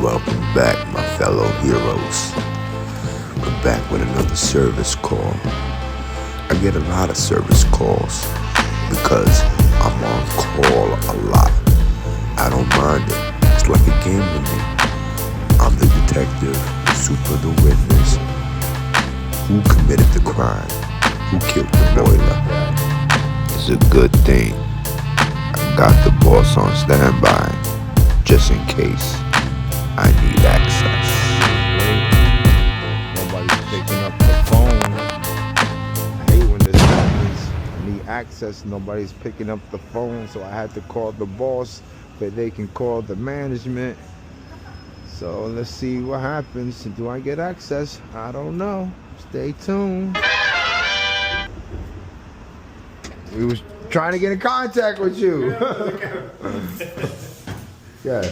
Welcome back, my fellow heroes. We're back with another service call. I get a lot of service calls because I'm on call a lot. I don't mind it. It's like a game to me. I'm the detective, the super, the witness. Who committed the crime? Who killed the boiler? It's a good thing I got the boss on standby, just in case I need access. Nobody's picking up the phone. I hate when this happens. I need access. Nobody's picking up the phone, so I had to call the boss, but they can call the management. So let's see what happens. Do I get access? I don't know. Stay tuned. We was trying to get in contact with you. Yeah.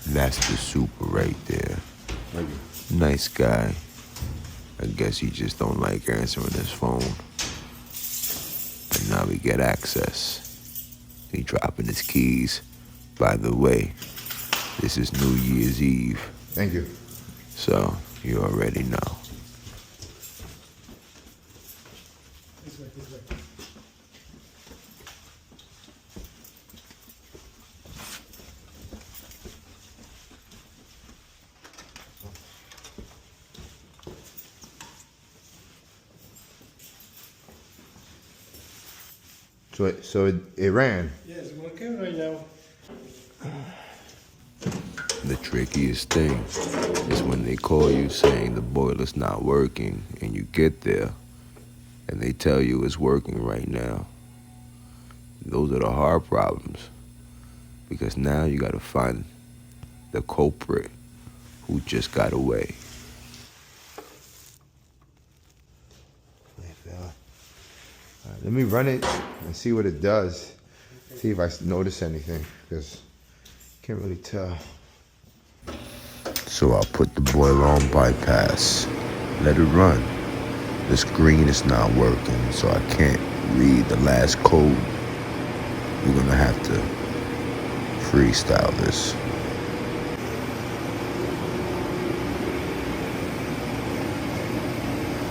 That's the super right there. Nice guy. I guess he just don't like answering his phone. And now we get access. He dropping his keys. By the way, this is New Year's Eve. Thank you. So you already know. This way. So it ran. Yes, working right now. The trickiest thing is when they call you saying the boiler's not working and you get there and they tell you it's working right now. Those are the hard problems because now you gotta find the culprit who just got away. Let me run it and see what it does. See if I notice anything, because I can't really tell. So I'll put the boiler on bypass, let it run. The screen is not working, so I can't read the last code. We're gonna have to freestyle this.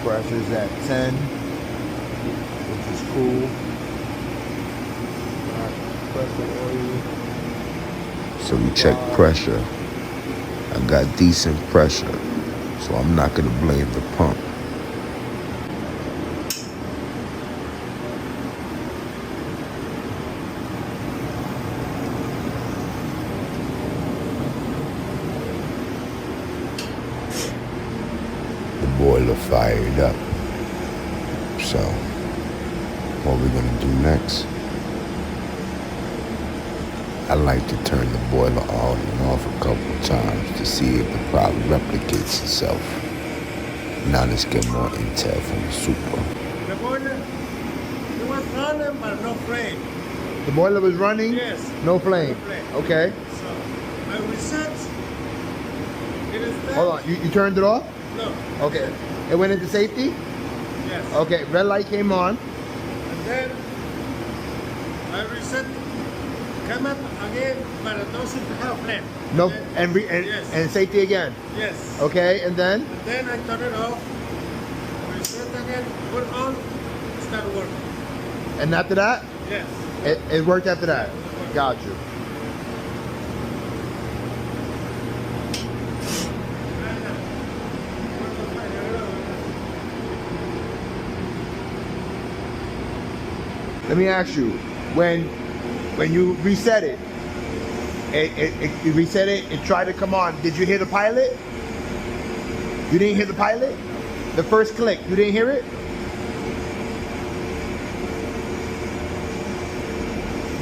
Pressure's at 10, which is cool. So we check pressure. I got decent pressure, so I'm not gonna blame the pump. The boiler fired up. So, what we're gonna do next? I like to turn the boiler on and off a couple times to see if the problem replicates itself. Now let's get more intel from the super. The boiler, it was running but no flame. The boiler was running? Yes. No flame? No flame. Okay. So, I reset. It is back. Hold on, you turned it off? No. Okay. It went into safety? Yes. Okay, red light came on. And then, I reset. Come up again, but it doesn't have flame. No, And then- and yes. and safety again. Yes. Okay, and then? And then I turn it off. Reset again. Put on. Start working. And after that? Yes. It worked after that? Got you. Let me ask you, when you reset it, you reset it, it tried to come on. Did you hear the pilot? You didn't hear the pilot? The first click, you didn't hear it?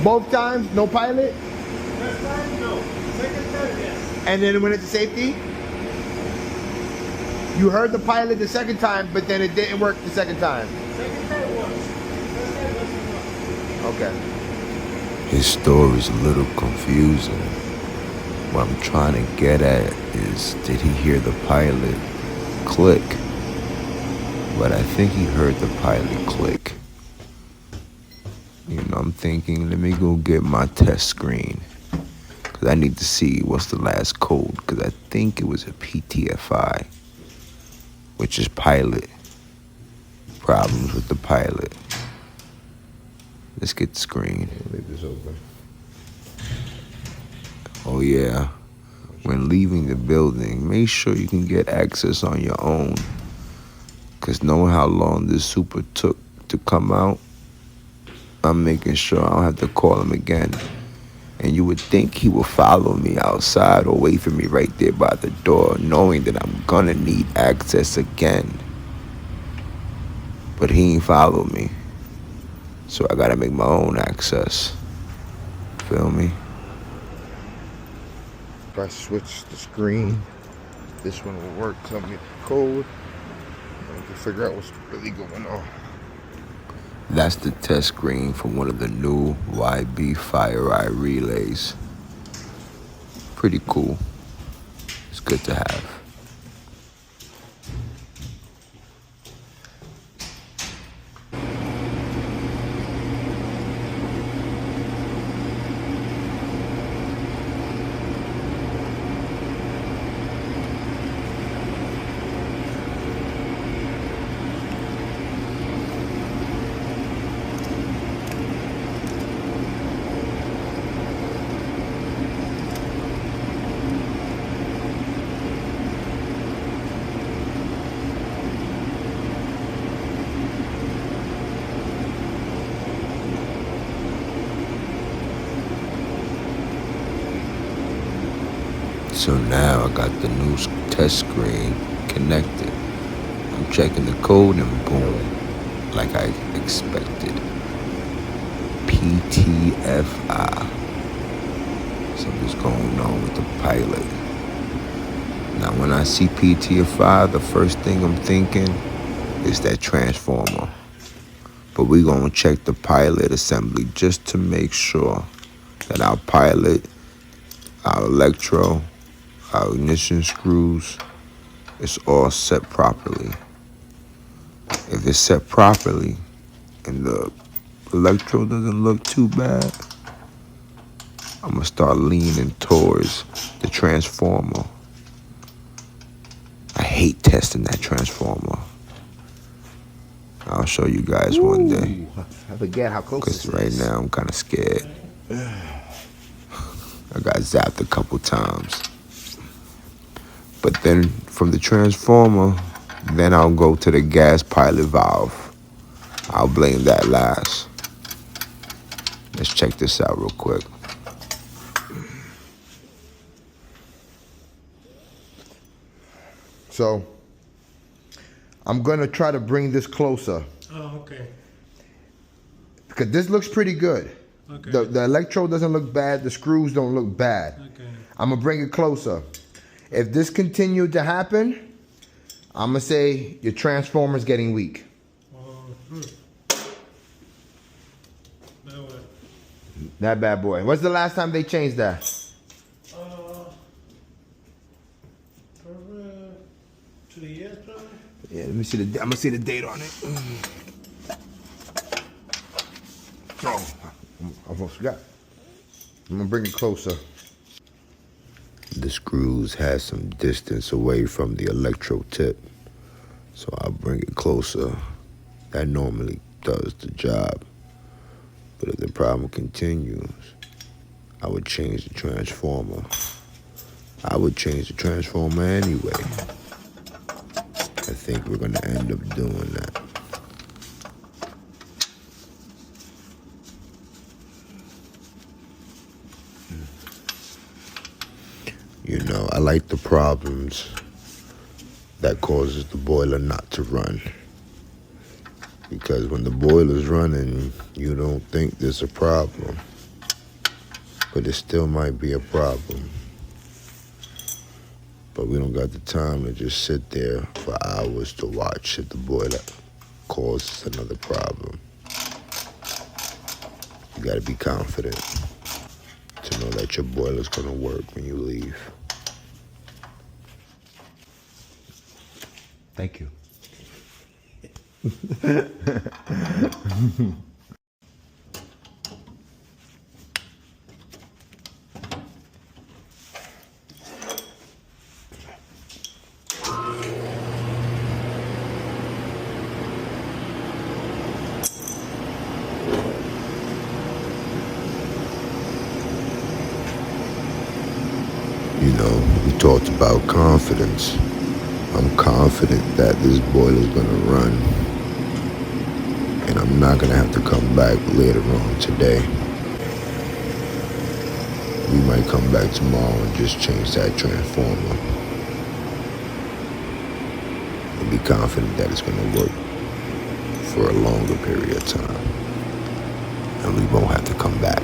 Both times, no pilot? First time, no. Second time, yes. And then it went into safety? You heard the pilot the second time, but then it didn't work the second time. Second time works. First time doesn't work. Okay. His story's a little confusing. What I'm trying to get at is, did he hear the pilot click? But I think he heard the pilot click. You know, I'm thinking, let me go get my test screen. Because I need to see what's the last code. Because I think it was a PTFI, which is pilot. Problems with the pilot. Let's get the screen. Leave this open. Oh yeah. When leaving the building, make sure you can get access on your own. Because knowing how long this super took to come out, I'm making sure I don't have to call him again. And you would think he would follow me outside or wait for me right there by the door, knowing that I'm gonna need access again. But he ain't follow me. So I gotta make my own access. Feel me? If I switch the screen, this one will work. Tell me the code. I can figure out what's really going on. That's the test screen for one of the new YB FireEye relays. Pretty cool. It's good to have. So now I got the new test screen connected. I'm checking the code and boom, like I expected. PTFI. Something's going on with the pilot. Now when I see PTFI, the first thing I'm thinking is that transformer. But we're gonna check the pilot assembly just to make sure that our pilot, our electro, our ignition screws, it's all set properly. If it's set properly and the electro doesn't look too bad, I'm gonna start leaning towards the transformer. I hate testing that transformer. I'll show you guys one day. I forget how close Because this right is. now I'm kind of scared. I got zapped a couple times. But then from the transformer, then I'll go to the gas pilot valve. I'll blame that last. Let's check this out real quick. So, I'm gonna try to bring this closer. Oh, okay. Because this looks pretty good. Okay. The electrode doesn't look bad. The screws don't look bad. Okay. I'm gonna bring it closer. If this continued to happen, I'm gonna say your transformer's getting weak. That one. That bad boy. What's the last time they changed that? Probably 2 years, probably. Yeah, let me see the. I'm gonna see the date on it. Oh, I almost forgot. I'm gonna bring it closer. The screws has some distance away from the electrode tip. So I'll bring it closer. That normally does the job. But if the problem continues, I would change the transformer. I would change the transformer anyway. I think we're gonna end up doing that. You know, I like the problems that causes the boiler not to run. Because when the boiler's running, you don't think there's a problem. But it still might be a problem. But we don't got the time to just sit there for hours to watch if the boiler causes another problem. You gotta be confident to know that your boiler's gonna work when you leave. Thank you. You know, we talked about confidence. I'm confident that this boiler's gonna run, and I'm not gonna have to come back later on today. We might come back tomorrow and just change that transformer and be confident that it's gonna work for a longer period of time, and we won't have to come back.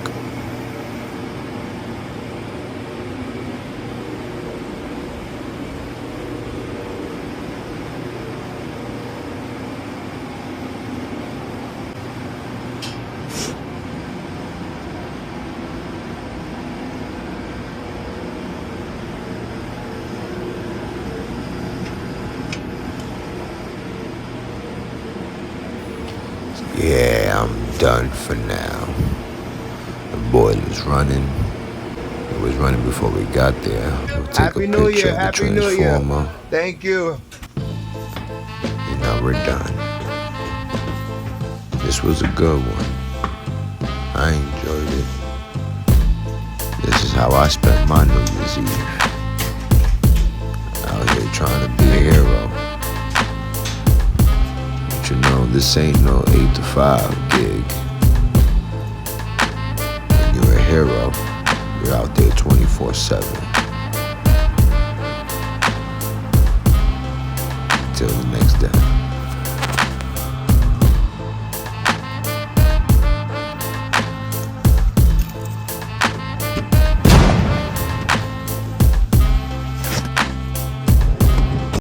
Yeah, I'm done for now. The boiler's running. It was running before we got there. We'll take Happy a New picture Year, of the Happy New Year. transformer, Thank you. and now we're done. This was a good one. I enjoyed it. This is how I spent my New Year's Eve. Out here trying to be a hero. But you know, this ain't no 8 to 5 gig. When you're a hero, you're out there 24/7. Till the next day.